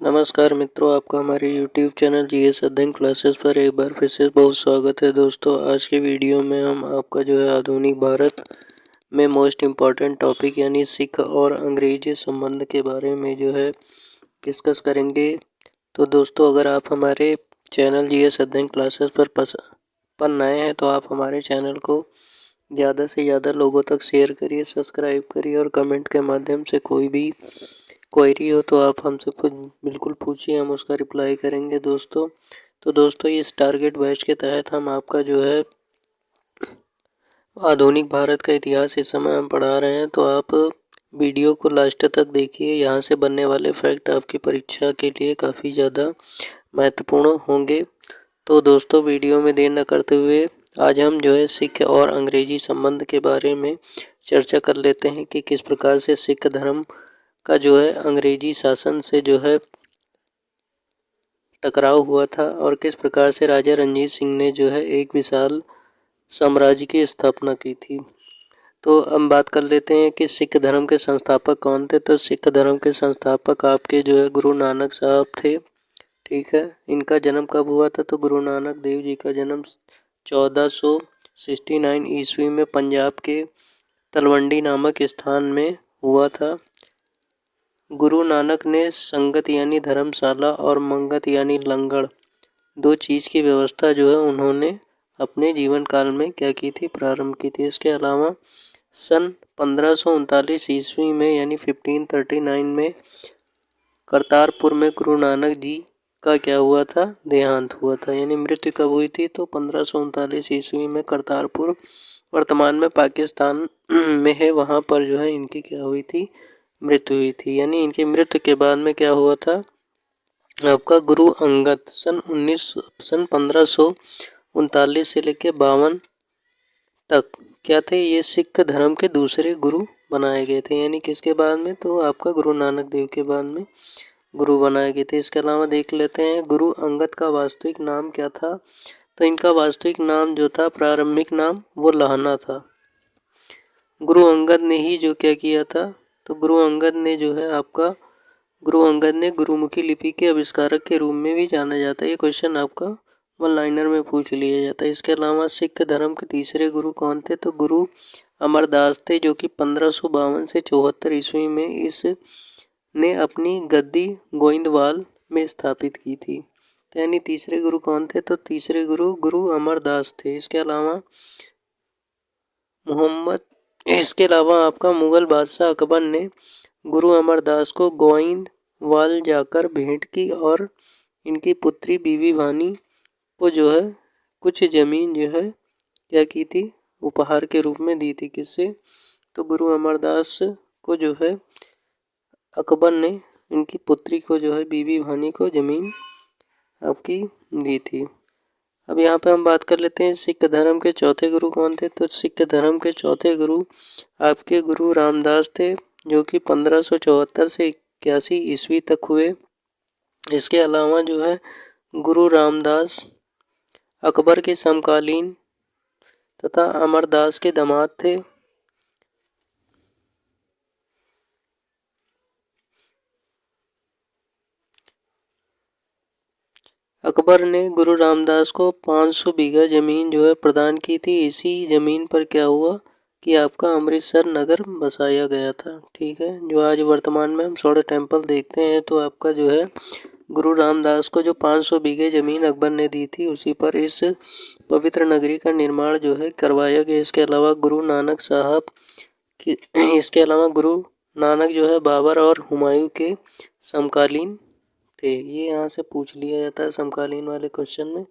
नमस्कार मित्रों, आपका हमारे YouTube चैनल जीएस अध्ययन क्लासेस पर एक बार फिर से बहुत स्वागत है। दोस्तों, आज के वीडियो में हम आपका जो है आधुनिक भारत में मोस्ट इम्पॉर्टेंट टॉपिक यानी सिख और अंग्रेजी संबंध के बारे में जो है डिस्कस करेंगे। तो दोस्तों, अगर आप हमारे चैनल जीएस अध्ययन क्लासेस पर नए हैं तो आप हमारे चैनल को ज़्यादा से ज़्यादा लोगों तक शेयर करिए, सब्सक्राइब करिए और कमेंट के माध्यम से कोई भी क्वेरी हो तो आप हमसे बिल्कुल पूछिए, हम उसका रिप्लाई करेंगे दोस्तों। तो दोस्तों, इस टारगेट बैच के तहत हम आपका जो है आधुनिक भारत का इतिहास इस समय हम पढ़ा रहे हैं। तो आप वीडियो को लास्ट तक देखिए, यहाँ से बनने वाले फैक्ट आपकी परीक्षा के लिए काफ़ी ज़्यादा महत्वपूर्ण होंगे। तो दोस्तों, वीडियो में देर न करते हुए आज हम जो है सिख और अंग्रेजी संबंध के बारे में चर्चा कर लेते हैं कि किस प्रकार से सिख धर्म का जो है अंग्रेजी शासन से जो है टकराव हुआ था और किस प्रकार से राजा रणजीत सिंह ने जो है एक विशाल साम्राज्य की स्थापना की थी। तो हम बात कर लेते हैं कि सिख धर्म के संस्थापक कौन थे। तो सिख धर्म के संस्थापक आपके जो है गुरु नानक साहब थे। ठीक है, इनका जन्म कब हुआ था? तो गुरु नानक देव जी का जन्म 1469 ईस्वी में पंजाब के तलवंडी नामक स्थान में हुआ था। गुरु नानक ने संगत यानी धर्मशाला और मंगत यानी लंगर दो चीज़ की व्यवस्था जो है उन्होंने अपने जीवन काल में क्या की थी? प्रारंभ की थी। इसके अलावा सन 1539 ईस्वी में यानी 1539 में करतारपुर में गुरु नानक जी का क्या हुआ था? देहांत हुआ था। यानी मृत्यु कब हुई थी? तो 1539 ईस्वी में करतारपुर वर्तमान में पाकिस्तान में है, वहाँ पर जो है इनकी क्या हुई थी? मृत्यु हुई थी। यानी इनकी मृत्यु के बाद में क्या हुआ था? आपका गुरु अंगद सन 1539 से लेकर 52 तक क्या थे? ये सिख धर्म के दूसरे गुरु बनाए गए थे। यानी किसके बाद में? तो आपका गुरु नानक देव के बाद में गुरु बनाए गए थे। इसके अलावा देख लेते हैं गुरु अंगद का वास्तविक नाम क्या था। तो इनका वास्तविक नाम जो था, प्रारंभिक नाम, वो लाहना था। गुरु अंगद ने ही जो क्या किया था? तो गुरु अंगद ने जो है आपका गुरुमुखी लिपि के आविष्कारक के रूप में भी जाना जाता है। ये क्वेश्चन आपका वन लाइनर में पूछ लिया जाता है। इसके अलावा सिख धर्म के तीसरे गुरु कौन थे? तो गुरु अमरदास थे, जो कि 1552 से 74 ईस्वी में इस ने अपनी गद्दी गोइंदवाल में स्थापित की थी। तो यानी तीसरे गुरु कौन थे? तो तीसरे गुरु अमरदास थे। इसके अलावा आपका मुगल बादशाह अकबर ने गुरु अमरदास को गोइंदवाल जाकर भेंट की और इनकी पुत्री बीबी भानी को जो है कुछ जमीन जो है क्या की थी? उपहार के रूप में दी थी। किससे? तो गुरु अमरदास को जो है अकबर ने इनकी पुत्री को जो है बीबी भानी को जमीन आपकी दी थी। अब यहाँ पे हम बात कर लेते हैं सिख धर्म के चौथे गुरु कौन थे। तो सिख धर्म के चौथे गुरु आपके गुरु रामदास थे, जो कि 1574 से 81 ईस्वी तक हुए। इसके अलावा जो है गुरु रामदास अकबर के समकालीन तथा अमरदास के दामाद थे। अकबर ने गुरु रामदास को 500 बीघा जमीन जो है प्रदान की थी। इसी जमीन पर क्या हुआ कि आपका अमृतसर नगर बसाया गया था। ठीक है, जो आज वर्तमान में हम सोलर टेम्पल देखते हैं। तो आपका जो है गुरु रामदास को जो 500 बीघे जमीन अकबर ने दी थी, उसी पर इस पवित्र नगरी का निर्माण जो है करवाया गया। इसके अलावा गुरु नानक जो है बाबर और हुमायूं के समकालीन थे। ये यहाँ से पूछ लिया जाता है समकालीन वाले क्वेश्चन में,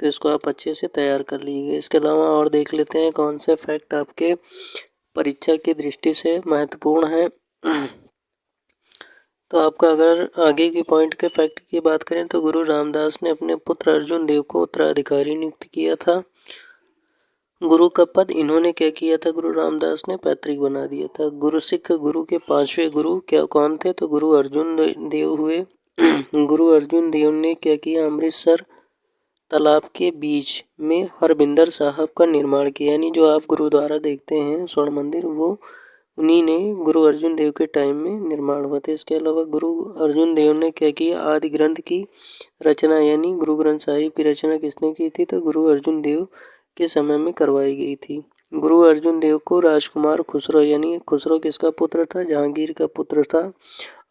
तो इसको आप अच्छे से तैयार कर लीजिए। इसके अलावा और देख लेते हैं कौन से फैक्ट आपके परीक्षा की दृष्टि से महत्वपूर्ण है। तो आपका अगर आगे की पॉइंट के फैक्ट की बात करें तो गुरु रामदास ने अपने पुत्र अर्जुन देव को उत्तराधिकारी नियुक्त किया था। गुरु का पद इन्होंने क्या किया था? गुरु रामदास ने पैतृक बना दिया था। सिख गुरु के पांचवें गुरु क्या कौन थे? तो गुरु अर्जुन देव हुए। गुरु अर्जुन देव ने क्या किया? अमृतसर तालाब के बीच में हरबिंदर साहब का निर्माण किया। यानी जो आप गुरुद्वारा देखते हैं स्वर्ण मंदिर, वो उन्हीं ने गुरु अर्जुन देव के टाइम में निर्माण हुआ था। इसके अलावा गुरु अर्जुन देव ने क्या किया, आदि ग्रंथ की रचना यानी गुरु ग्रंथ साहिब की रचना किसने की थी, तो गुरु अर्जुन देव के समय में करवाई गई थी। गुरु अर्जुन देव को राजकुमार खुसरो यानी खुसरो किसका पुत्र था, जहांगीर का पुत्र था।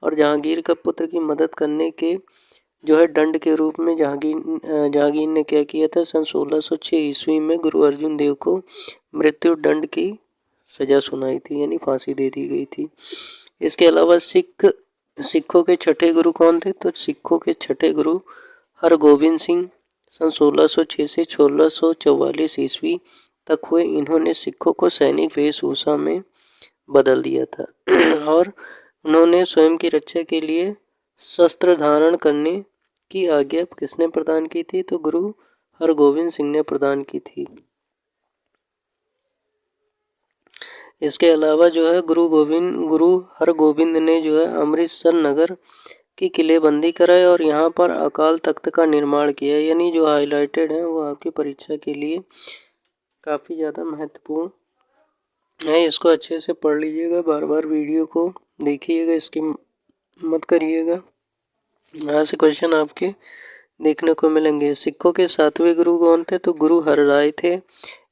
और जहांगीर का पुत्र की मदद करने के जो है दंड के रूप में जहांगीर ने क्या किया था, सन 1606 ईस्वी में गुरु अर्जुन देव को मृत्यु दंड की सजा सुनाई थी यानी फांसी दे दी गई थी। इसके अलावा सिखों के छठे गुरु कौन थे, तो सिखों के छठे गुरु हरगोविंद सिंह सन 1606 से 1644 ईस्वी तक हुए। इन्होंने सिखों को सैनिक वेशभूषा में बदल दिया था और उन्होंने स्वयं की रक्षा के लिए शस्त्र धारण करने की आज्ञा किसने प्रदान की थी, तो गुरु हरगोविंद सिंह ने प्रदान की थी। इसके अलावा जो है गुरु हरगोविंद ने जो है अमृतसर नगर की किलेबंदी कराई और यहाँ पर अकाल तख्त का निर्माण किया। यानी जो हाईलाइटेड है वो आपकी परीक्षा के लिए काफ़ी ज़्यादा महत्वपूर्ण है। इसको अच्छे से पढ़ लीजिएगा, बार बार वीडियो को देखिएगा, स्किप मत करिएगा। यहाँ से क्वेश्चन आपके देखने को मिलेंगे। सिखों के 7वें गुरु कौन थे, तो गुरु हरराय थे।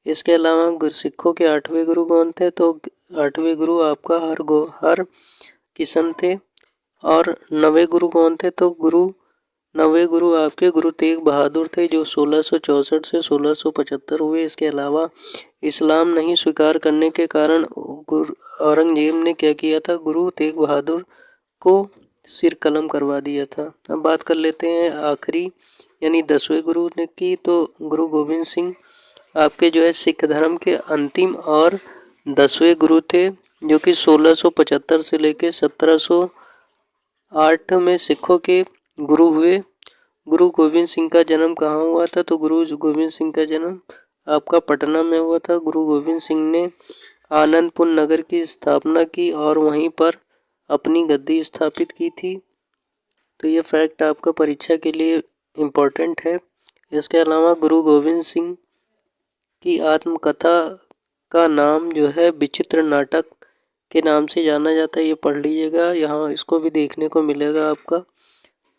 इसके अलावा सिखों के 8वें गुरु कौन थे, तो 8वें गुरु आपका हर किशन थे। और 9वें गुरु कौन थे, तो 9वें गुरु आपके गुरु तेग बहादुर थे जो 1664 से 1675 हुए। इसके अलावा इस्लाम नहीं स्वीकार करने के कारण औरंगजेब ने क्या किया था, गुरु तेग बहादुर को सिर कलम करवा दिया था। अब बात कर लेते हैं आखिरी यानी 10वें गुरु ने की, तो गुरु गोविंद सिंह आपके जो है सिख धर्म के अंतिम और 10वें गुरु थे, जो कि 1675 से लेकर 1708 में सिखों के गुरु हुए। गुरु गोविंद सिंह का जन्म कहाँ हुआ था, तो गुरु गोविंद सिंह का जन्म आपका पटना में हुआ था। गुरु गोविंद सिंह ने आनंदपुर नगर की स्थापना की और वहीं पर अपनी गद्दी स्थापित की थी। तो ये फैक्ट आपका परीक्षा के लिए इम्पोर्टेंट है। इसके अलावा गुरु गोविंद सिंह की आत्मकथा का नाम जो है विचित्र नाटक के नाम से जाना जाता है, ये पढ़ लीजिएगा, यहाँ इसको भी देखने को मिलेगा आपका।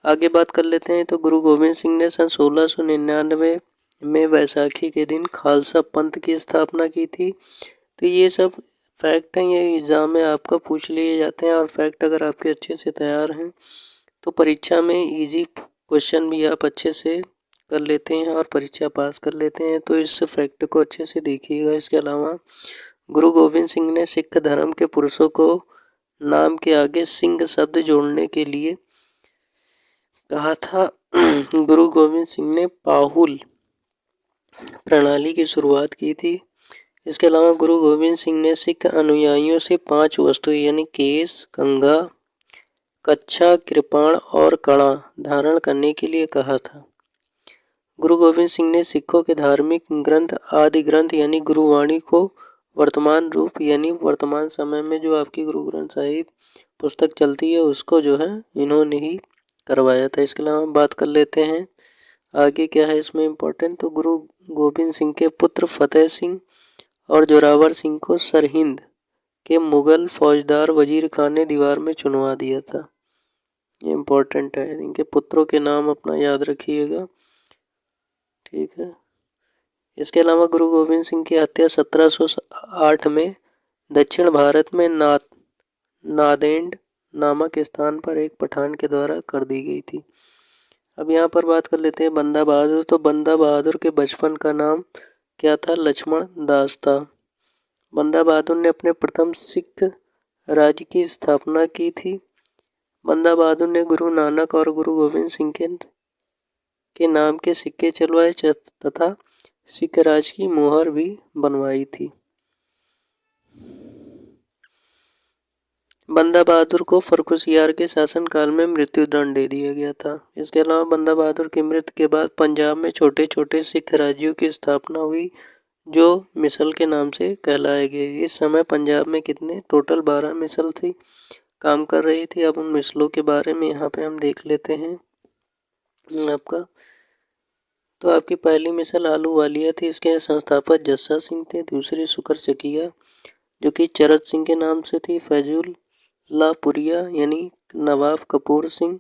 आगे बात कर लेते हैं। तो गुरु गोविंद सिंह ने सन 1699 में वैसाखी के दिन खालसा पंथ की स्थापना की थी। तो ये सब फैक्ट हैं, ये एग्ज़ाम में आपका पूछ लिए जाते हैं और फैक्ट अगर आपके अच्छे से तैयार हैं तो परीक्षा में इजी क्वेश्चन भी आप अच्छे से कर लेते हैं और परीक्षा पास कर लेते हैं। तो इस फैक्ट को अच्छे से देखिएगा। इसके अलावा गुरु गोविंद सिंह ने सिख धर्म के पुरुषों को नाम के आगे सिंह शब्द जोड़ने के लिए कहा था। गुरु गोविंद सिंह ने पाहुल प्रणाली की शुरुआत की थी। इसके अलावा गुरु गोविंद सिंह ने सिख अनुयायियों से 5 वस्तुएं यानी केस, कंघा, कच्छा, कृपाण और कड़ा धारण करने के लिए कहा था। गुरु गोविंद सिंह ने सिखों के धार्मिक ग्रंथ आदि ग्रंथ यानी गुरुवाणी को वर्तमान रूप यानी वर्तमान समय में जो आपकी गुरु ग्रंथ साहिब पुस्तक चलती है उसको जो है इन्होंने ही करवाया था। इसके अलावा बात कर लेते हैं आगे क्या है इसमें इम्पोर्टेंट। तो गुरु गोविंद सिंह के पुत्र फतेह सिंह और जोरावर सिंह को सरहिंद के मुगल फौजदार वजीर खान ने दीवार में चुनवा दिया था। ये इम्पोर्टेंट है, इनके पुत्रों के नाम अपना याद रखिएगा, ठीक है। इसके अलावा गुरु गोविंद सिंह की हत्या 1708 में दक्षिण भारत में नादेड नामक स्थान पर एक पठान के द्वारा कर दी गई थी। अब यहाँ पर बात कर लेते हैं बंदा बहादुर। तो बंदा बहादुर के बचपन का नाम क्या था, लक्ष्मण दास था। बंदा बहादुर ने अपने प्रथम सिख राज्य की स्थापना की थी। बंदा बहादुर ने गुरु नानक और गुरु गोविंद सिंह के नाम के सिक्के चलवाए तथा सिख राज की मोहर भी बनवाई थी। बंदा बहादुर को फर्रुखसियार के शासनकाल में मृत्युदंड दे दिया गया था। इसके अलावा बंदा बहादुर की मृत्यु के बाद पंजाब में छोटे छोटे सिख राज्यों की स्थापना हुई जो मिसल के नाम से कहलाए गए। इस समय पंजाब में कितने टोटल 12 मिसल थी काम कर रही थी। अब उन मिसलों के बारे में यहाँ पे हम देख लेते हैं आपका। तो आपकी पहली मिसल आलू वालिया थी, इसके संस्थापक जस्सा सिंह थे। दूसरी सुकर चकिया, जो कि चरत सिंह के नाम से थी, फैजुल्लापुरिया यानी नवाब कपूर सिंह।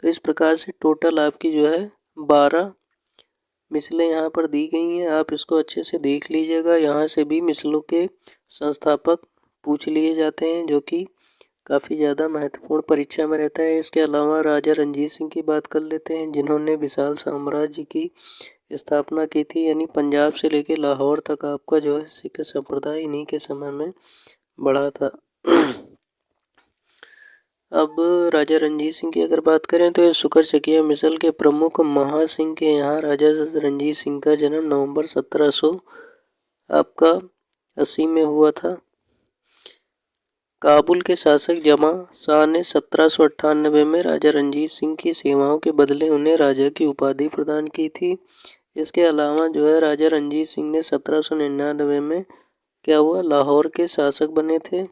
तो इस प्रकार से टोटल आपकी जो है 12 मिसलें यहाँ पर दी गई हैं। आप इसको अच्छे से देख लीजिएगा। यहाँ से भी मिसलों के संस्थापक पूछ लिए जाते हैं, जो कि काफ़ी ज़्यादा महत्वपूर्ण परीक्षा में रहता है। इसके अलावा राजा रणजीत सिंह की बात कर लेते हैं, जिन्होंने विशाल साम्राज्य की स्थापना की थी, यानी पंजाब से लेकर लाहौर तक आपका जो है सिख संप्रदाय इन्हीं के समय में बढ़ा था। अब राजा रणजीत सिंह की अगर बात करें तो ये सुकर चकिया मिसल के प्रमुख महासिंह के यहाँ राजा रणजीत सिंह का जन्म नवंबर 1700 आपका 80 में हुआ था। काबुल के शासक जमा शाह ने 1798 में राजा रणजीत सिंह की सेवाओं के बदले उन्हें राजा की उपाधि प्रदान की थी। इसके अलावा जो है राजा रणजीत सिंह ने 1799 में क्या हुआ, लाहौर के शासक बने थे।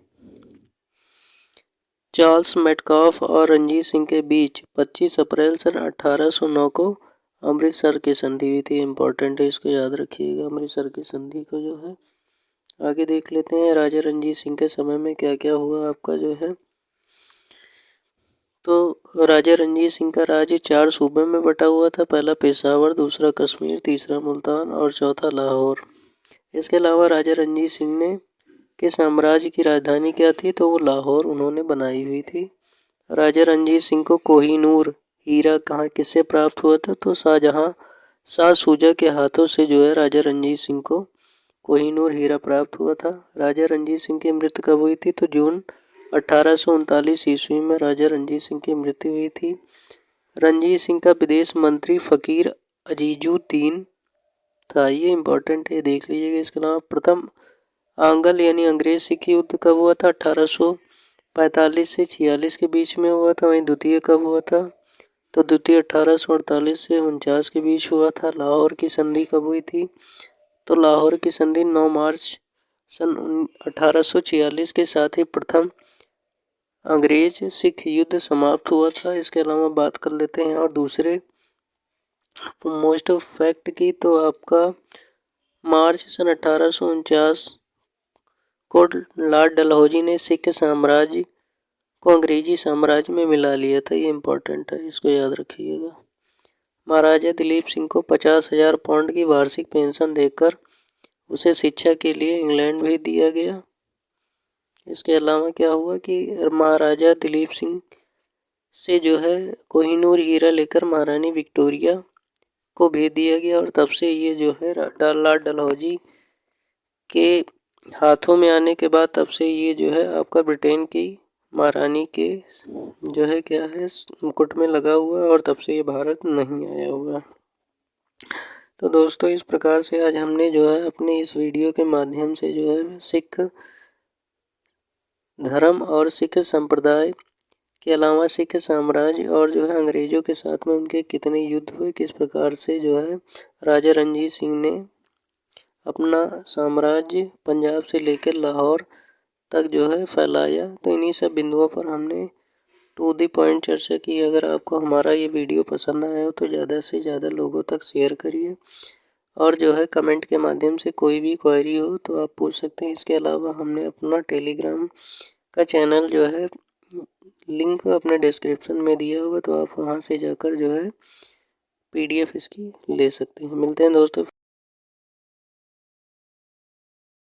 चार्ल्स मेटकाफ और रणजीत सिंह के बीच 25 अप्रैल सन 1809 को अमृतसर की संधि हुई थी। इम्पोर्टेंट है, इसको याद रखिएगा, अमृतसर की संधि को जो है। आगे देख लेते हैं राजा रणजीत सिंह के समय में क्या क्या हुआ आपका जो है। तो राजा रणजीत सिंह का राज्य 4 सूबे में बटा हुआ था। पहला पेशावर, दूसरा कश्मीर, तीसरा मुल्तान और चौथा लाहौर। इसके अलावा राजा रणजीत सिंह ने के साम्राज्य की राजधानी क्या थी, तो वो लाहौर उन्होंने बनाई हुई थी। राजा रणजीत सिंह को कोहिनूर हीरा कहाँ किससे प्राप्त हुआ था, तो शाह सूजा के हाथों से जो है राजा रणजीत सिंह को कोहिनूर हीरा प्राप्त हुआ था। राजा रणजीत सिंह की मृत्यु कब हुई थी, तो जून 1839 ईस्वी में राजा रणजीत सिंह की मृत्यु हुई थी। रणजीत सिंह का विदेश मंत्री फकीर अजीजुद्दीन था, ये इम्पोर्टेंट है, देख लीजिएगा। इसके अलावा प्रथम आंग्ल यानी अंग्रेज सिख युद्ध कब हुआ था, 1845 से 46 के बीच में हुआ था। वहीं द्वितीय कब हुआ था, तो द्वितीय 1848 से 49 के बीच हुआ था। लाहौर की संधि कब हुई थी, तो लाहौर की संधि 9 मार्च सन 1846 के साथ ही प्रथम अंग्रेज सिख युद्ध समाप्त हुआ था। इसके अलावा बात कर लेते हैं और दूसरे मोस्ट फैक्ट की, तो आपका मार्च सन 1849 को लॉर्ड डलहौजी ने सिख साम्राज्य को अंग्रेजी साम्राज्य में मिला लिया था। ये इम्पोर्टेंट है, इसको याद रखिएगा। महाराजा दिलीप सिंह को 50,000 पाउंड की वार्षिक पेंशन देकर उसे शिक्षा के लिए इंग्लैंड भेज दिया गया। इसके अलावा क्या हुआ कि महाराजा दिलीप सिंह से जो है कोहिनूर हीरा लेकर महारानी विक्टोरिया को भेज दिया गया, और तब से ये जो है लॉर्ड डलहौजी के हाथों में आने के बाद तब से ये जो है आपका ब्रिटेन की महारानी के जो है क्या है मुकुट में लगा हुआ है, और तब से ये भारत नहीं आया हुआ। तो दोस्तों इस प्रकार से आज हमने जो है अपने इस वीडियो के माध्यम से जो है सिख धर्म और सिख संप्रदाय के अलावा सिख साम्राज्य और जो है अंग्रेजों के साथ में उनके कितने युद्ध हुए, किस प्रकार से जो है राजा रणजीत सिंह ने अपना साम्राज्य पंजाब से लेकर लाहौर तक जो है फैलाया। तो इन्हीं सब बिंदुओं पर हमने टू द पॉइंट चर्चा की। अगर आपको हमारा ये वीडियो पसंद आया हो तो ज़्यादा से ज़्यादा लोगों तक शेयर करिए, और जो है कमेंट के माध्यम से कोई भी क्वेरी हो तो आप पूछ सकते हैं। इसके अलावा हमने अपना टेलीग्राम का चैनल जो है लिंक अपने डिस्क्रिप्शन में दिया होगा, तो आप वहां से जाकर जो है PDF इसकी ले सकते हैं। मिलते हैं दोस्तों।